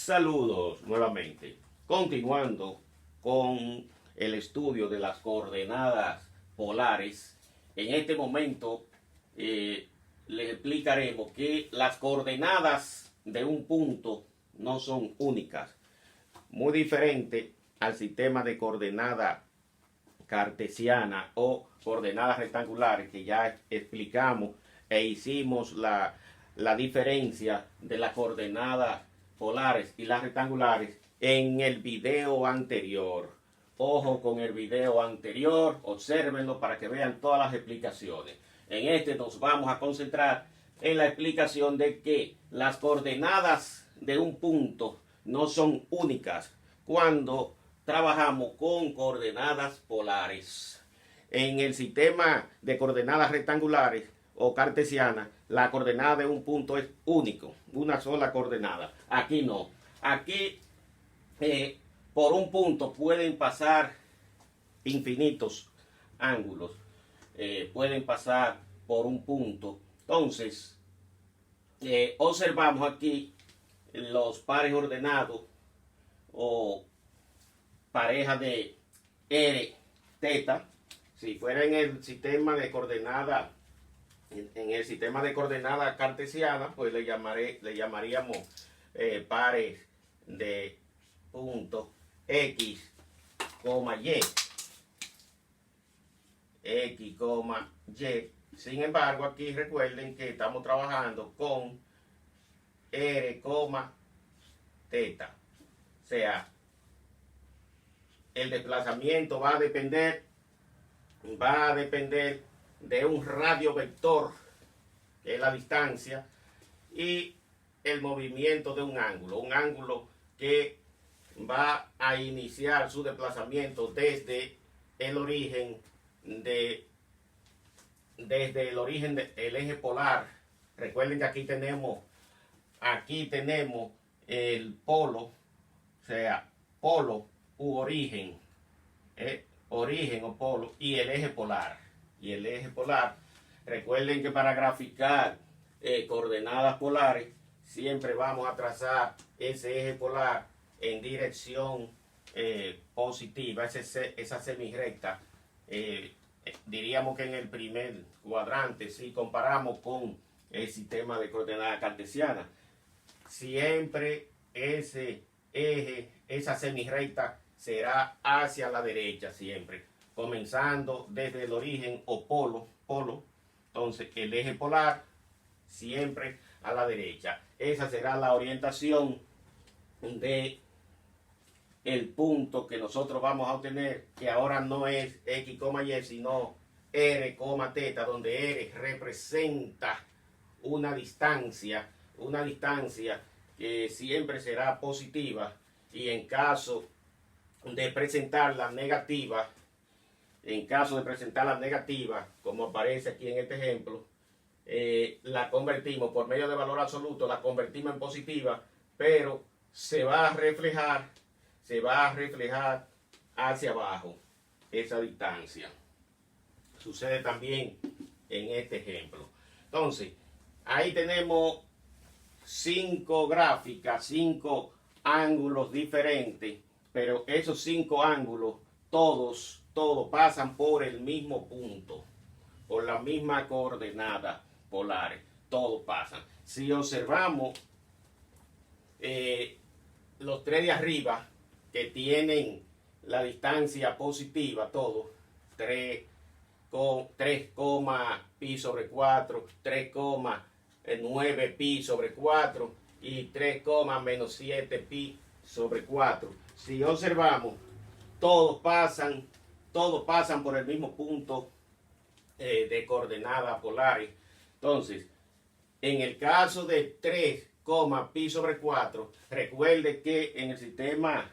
Saludos nuevamente. Continuando con el estudio de las coordenadas polares, en este momento les explicaremos que las coordenadas de un punto no son únicas. Muy diferente al sistema de coordenada cartesiana o coordenadas rectangulares que ya explicamos e hicimos la diferencia de las coordenadas polares y las rectangulares en el video anterior. Ojo con el video anterior, obsérvenlo para que vean todas las explicaciones. En este nos vamos a concentrar en la explicación de que las coordenadas de un punto no son únicas cuando trabajamos con coordenadas polares. En el sistema de coordenadas rectangulares o cartesianas, la coordenada de un punto es único, una sola coordenada. Aquí no. Aquí por un punto pueden pasar infinitos ángulos. Pueden pasar por un punto. Entonces, observamos aquí los pares ordenados o pareja de R, teta. Si fuera en el sistema de coordenada, en el sistema de coordenada cartesiana, pues le llamaríamos pares de punto X, Y. X, Y. Sin embargo, aquí recuerden que estamos trabajando con R, teta. O sea, el desplazamiento va a depender de un radio vector, que es la distancia, y el movimiento de un ángulo que va a iniciar su desplazamiento desde el origen del eje polar. Recuerden que aquí tenemos el polo, o sea, polo u origen, origen o polo, y el eje polar. Recuerden que para graficar coordenadas polares siempre vamos a trazar ese eje polar en dirección positiva, esa semirrecta. Diríamos que en el primer cuadrante, si comparamos con el sistema de coordenadas cartesianas, siempre ese eje, esa semirrecta será hacia la derecha siempre, comenzando desde el origen o polo. Entonces el eje polar siempre a la derecha. Esa será la orientación de el punto que nosotros vamos a obtener, que ahora no es X, Y, sino R, teta, donde R representa una distancia que siempre será positiva, y en caso de presentar la negativa, como aparece aquí en este ejemplo, la convertimos por medio de valor absoluto, la convertimos en positiva, pero se va a reflejar hacia abajo esa distancia. Sucede también en este ejemplo. Entonces, ahí tenemos 5 gráficas, 5 ángulos diferentes, pero esos 5 ángulos, todos pasan por el mismo punto, por la misma coordenada polares, todos pasan. Si observamos los 3 de arriba, que tienen la distancia positiva, todos, 3, pi sobre 4, 3,9 pi sobre 4 y 3, menos 7 pi sobre 4. Si observamos, todos pasan por el mismo punto de coordenadas polares. Entonces, en el caso de 3, pi sobre 4, recuerde que en el sistema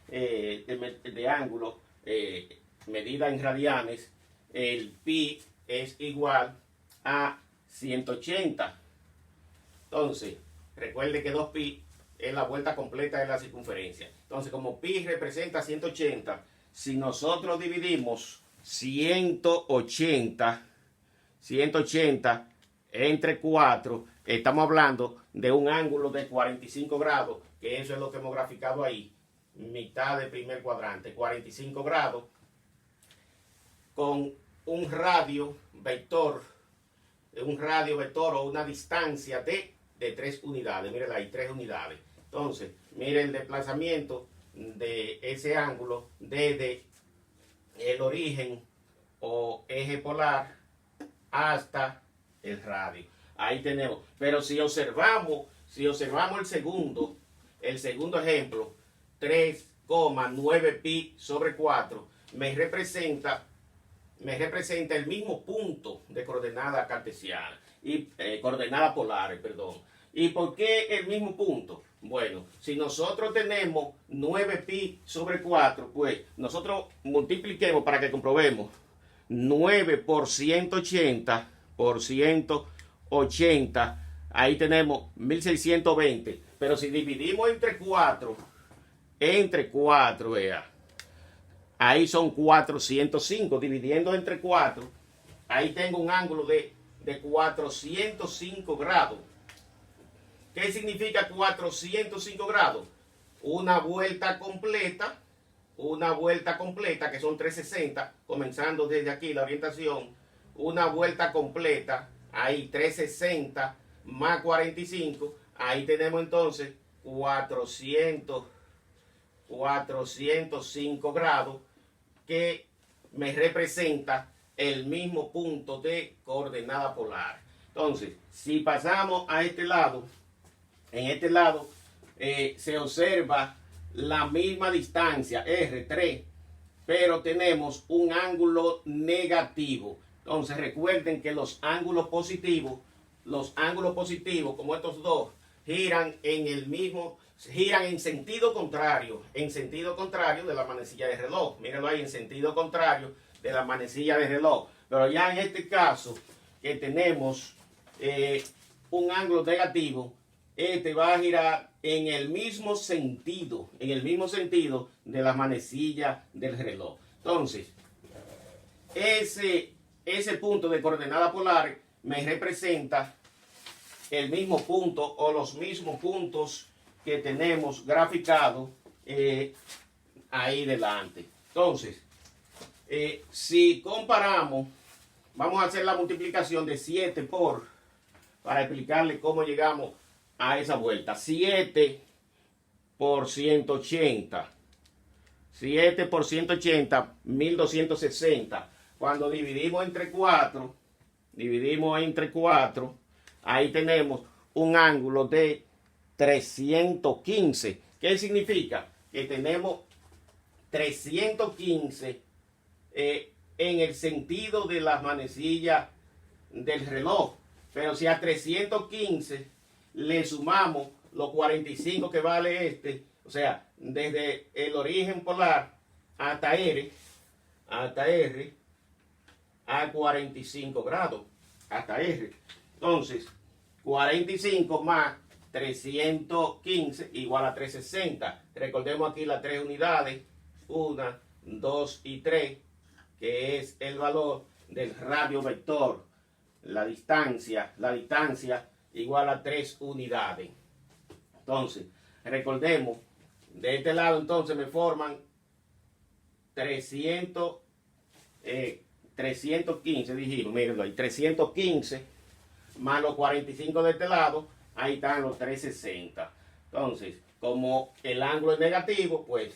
de ángulo, medida en radianes, el pi es igual a 180. Entonces, recuerde que 2 pi es la vuelta completa de la circunferencia. Entonces, como pi representa 180, si nosotros dividimos 180 entre 4, estamos hablando de un ángulo de 45 grados, que eso es lo que hemos graficado ahí, mitad del primer cuadrante, 45 grados, con un radio vector o una distancia de 3 unidades. Miren ahí, 3 unidades. Entonces, miren el desplazamiento de ese ángulo desde el origen o eje polar hasta el radio. Ahí tenemos. Pero si observamos el segundo ejemplo, 3,9 pi sobre 4, me representa el mismo punto de coordenada cartesiana y coordenada polares, perdón. ¿Y por qué el mismo punto? Bueno, si nosotros tenemos 9 pi sobre 4, pues nosotros multipliquemos para que comprobemos. 9 por 180 ahí tenemos 1620. Pero si dividimos entre 4, vea, ahí son 405. Dividiendo entre 4, ahí tengo un ángulo de 405 grados. ¿Qué significa 405 grados? Una vuelta completa, que son 360, comenzando desde aquí la orientación, una vuelta completa, ahí 360 más 45, ahí tenemos entonces 405 grados, que me representa el mismo punto de coordenada polar. Entonces, si pasamos a este lado, en este lado se observa la misma distancia, R3, pero tenemos un ángulo negativo. Entonces recuerden que los ángulos positivos, como estos dos, giran en sentido contrario de la manecilla de reloj. Mírenlo ahí, en sentido contrario de la manecilla de reloj. Pero ya en este caso, que tenemos un ángulo negativo, este va a girar en el mismo sentido de la manecilla del reloj. Entonces, ese punto de coordenada polar me representa el mismo punto o los mismos puntos que tenemos graficados ahí delante. Entonces, si comparamos, vamos a hacer la multiplicación de 7 para explicarle cómo llegamos a esa vuelta. 7 por 180. 7 por 180, 1260. Cuando dividimos entre 4, ahí tenemos un ángulo de 315. ¿Qué significa? Que tenemos 315 en el sentido de las manecillas del reloj. Pero si a 315 le sumamos los 45 que vale este, o sea, desde el origen polar hasta R, a 45 grados, hasta R. Entonces, 45 más 315 igual a 360. Recordemos aquí las 3 unidades, 1, 2 y 3, que es el valor del radio vector. La distancia igual a 3 unidades. Entonces, recordemos, de este lado entonces me forman 315, dijimos, mírenlo ahí, 315 más los 45 de este lado, ahí están los 360. Entonces, como el ángulo es negativo, pues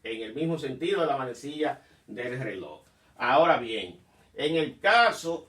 en el mismo sentido de la manecilla del reloj. Ahora bien, en el caso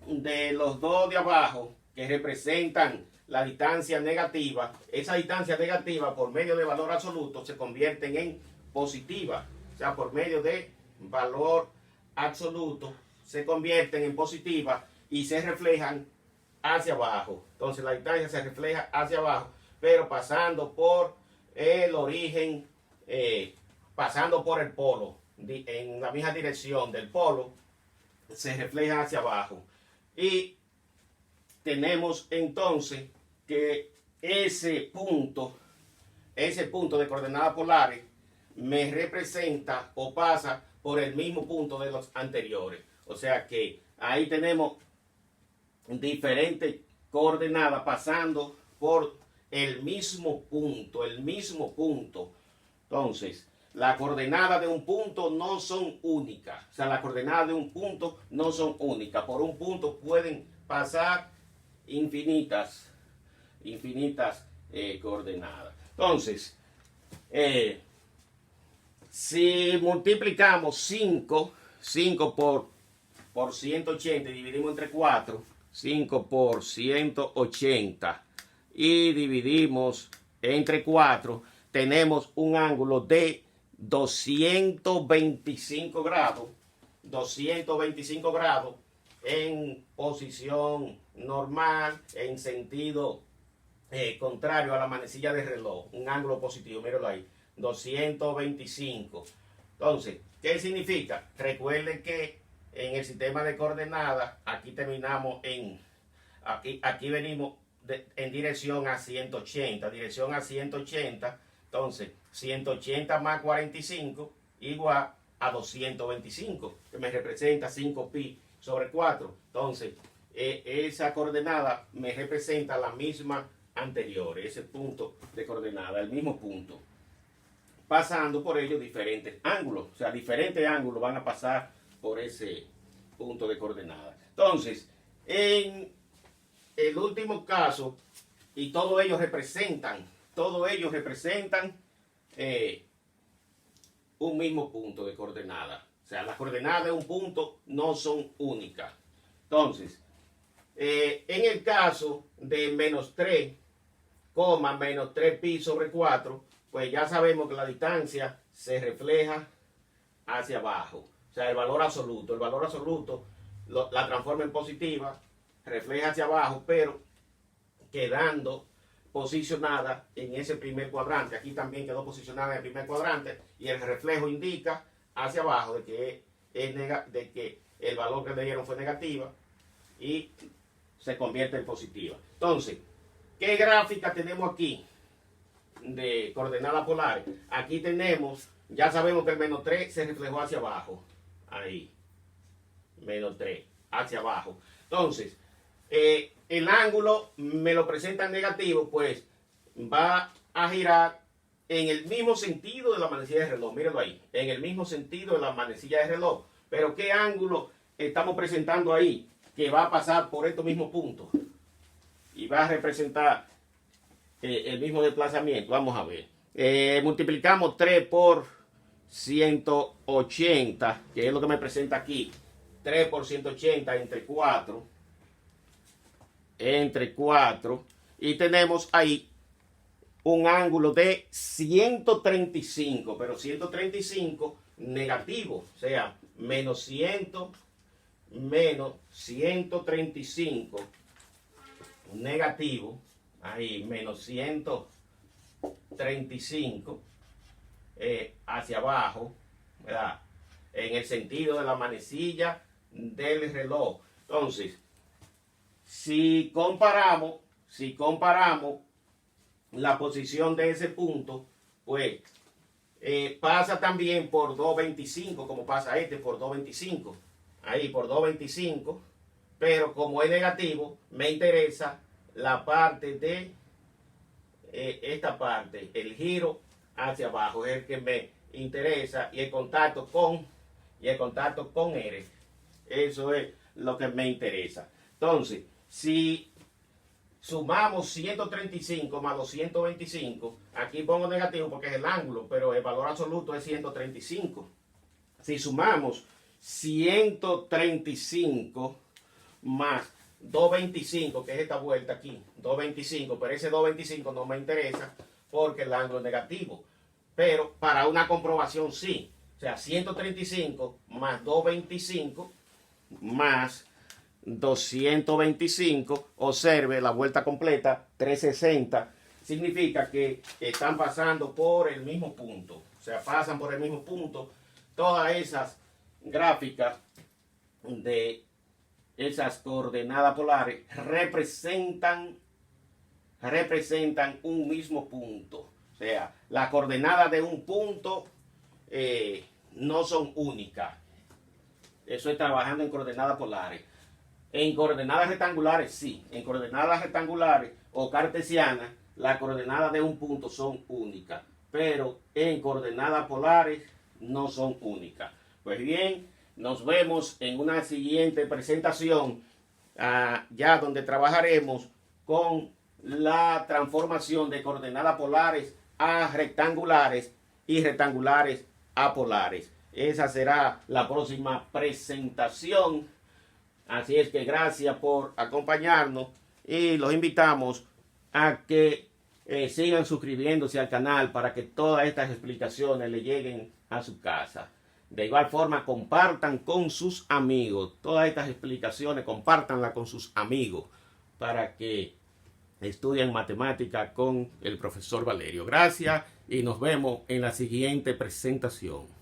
de los dos de abajo, que representan la distancia negativa, esa distancia negativa por medio de valor absoluto se convierten en positiva. O sea, por medio de valor absoluto se convierten en positiva y se reflejan hacia abajo. Entonces la distancia se refleja hacia abajo, pero pasando por el origen, pasando por el polo, en la misma dirección del polo, se refleja hacia abajo. Y tenemos entonces que ese punto de coordenadas polares me representa o pasa por el mismo punto de los anteriores. O sea que ahí tenemos diferentes coordenada pasando por el mismo punto, Entonces, las coordenadas de un punto no son únicas. O sea, las coordenadas de un punto no son únicas. Por un punto pueden pasar infinitas coordenadas. Entonces, si multiplicamos 5 por 180 y dividimos entre 4, 5 por 180 y dividimos entre 4, tenemos un ángulo de 225 grados. 225 grados en posición normal, en sentido contrario a la manecilla de reloj. Un ángulo positivo, míralo ahí. 225. Entonces, ¿qué significa? Recuerden que en el sistema de coordenadas, aquí terminamos en, aquí venimos en dirección a 180, entonces 180 más 45 igual a 225, que me representa 5pi sobre 4. Entonces, esa coordenada me representa la misma anterior, ese punto de coordenada, el mismo punto, pasando por ellos diferentes ángulos. O sea, diferentes ángulos van a pasar por ese punto de coordenada. Entonces, en el último caso, y todos ellos representan un mismo punto de coordenada. O sea, las coordenadas de un punto no son únicas. Entonces, en el caso de menos 3, menos 3pi sobre 4, pues ya sabemos que la distancia se refleja hacia abajo. O sea, el valor absoluto la transforma en positiva, refleja hacia abajo, pero quedando posicionada en ese primer cuadrante. Aquí también quedó posicionada en el primer cuadrante y el reflejo indica hacia abajo de que el valor que le dieron fue negativa y se convierte en positiva. Entonces, ¿qué gráfica tenemos aquí de coordenadas polares? Aquí tenemos, ya sabemos que el menos 3 se reflejó hacia abajo. Ahí, menos 3, hacia abajo. Entonces, el ángulo me lo presenta en negativo, pues va a girar en el mismo sentido de la manecilla de reloj. Mírenlo ahí, en el mismo sentido de la manecilla de reloj. Pero ¿qué ángulo estamos presentando ahí? Que va a pasar por estos mismos puntos y va a representar el mismo desplazamiento. Vamos a ver. Multiplicamos 3 por 180, que es lo que me presenta aquí. 3 por 180 entre 4. Y tenemos ahí un ángulo de 135, pero 135 negativo, o sea, menos 135 negativo, ahí menos 135 hacia abajo, ¿verdad? En el sentido de la manecilla del reloj. Entonces, si comparamos la posición de ese punto, pues pasa también por 225, como pasa este por 225, ahí por 225, pero como es negativo, me interesa la parte de esta parte, el giro hacia abajo, es el que me interesa, y el contacto con R. Eso es lo que me interesa. Entonces, si sumamos 135 más 225, aquí pongo negativo porque es el ángulo, pero el valor absoluto es 135. Si sumamos 135 más 225, que es esta vuelta aquí, 225, pero ese 225 no me interesa porque el ángulo es negativo. Pero para una comprobación sí. O sea, 135 más 225 más 225, observe la vuelta completa, 360, significa que están pasando por el mismo punto. O sea, pasan por el mismo punto. Todas esas gráficas de esas coordenadas polares representan un mismo punto. O sea, las coordenadas de un punto no son únicas. Eso es trabajando en coordenadas polares. En coordenadas rectangulares sí, en coordenadas rectangulares o cartesianas, las coordenadas de un punto son únicas, pero en coordenadas polares no son únicas. Pues bien, nos vemos en una siguiente presentación, ya donde trabajaremos con la transformación de coordenadas polares a rectangulares y rectangulares a polares. Esa será la próxima presentación. Así es que gracias por acompañarnos y los invitamos a que sigan suscribiéndose al canal para que todas estas explicaciones le lleguen a su casa. De igual forma, compartan con sus amigos todas estas explicaciones, compártanlas con sus amigos para que estudien matemática con el profesor Valerio. Gracias y nos vemos en la siguiente presentación.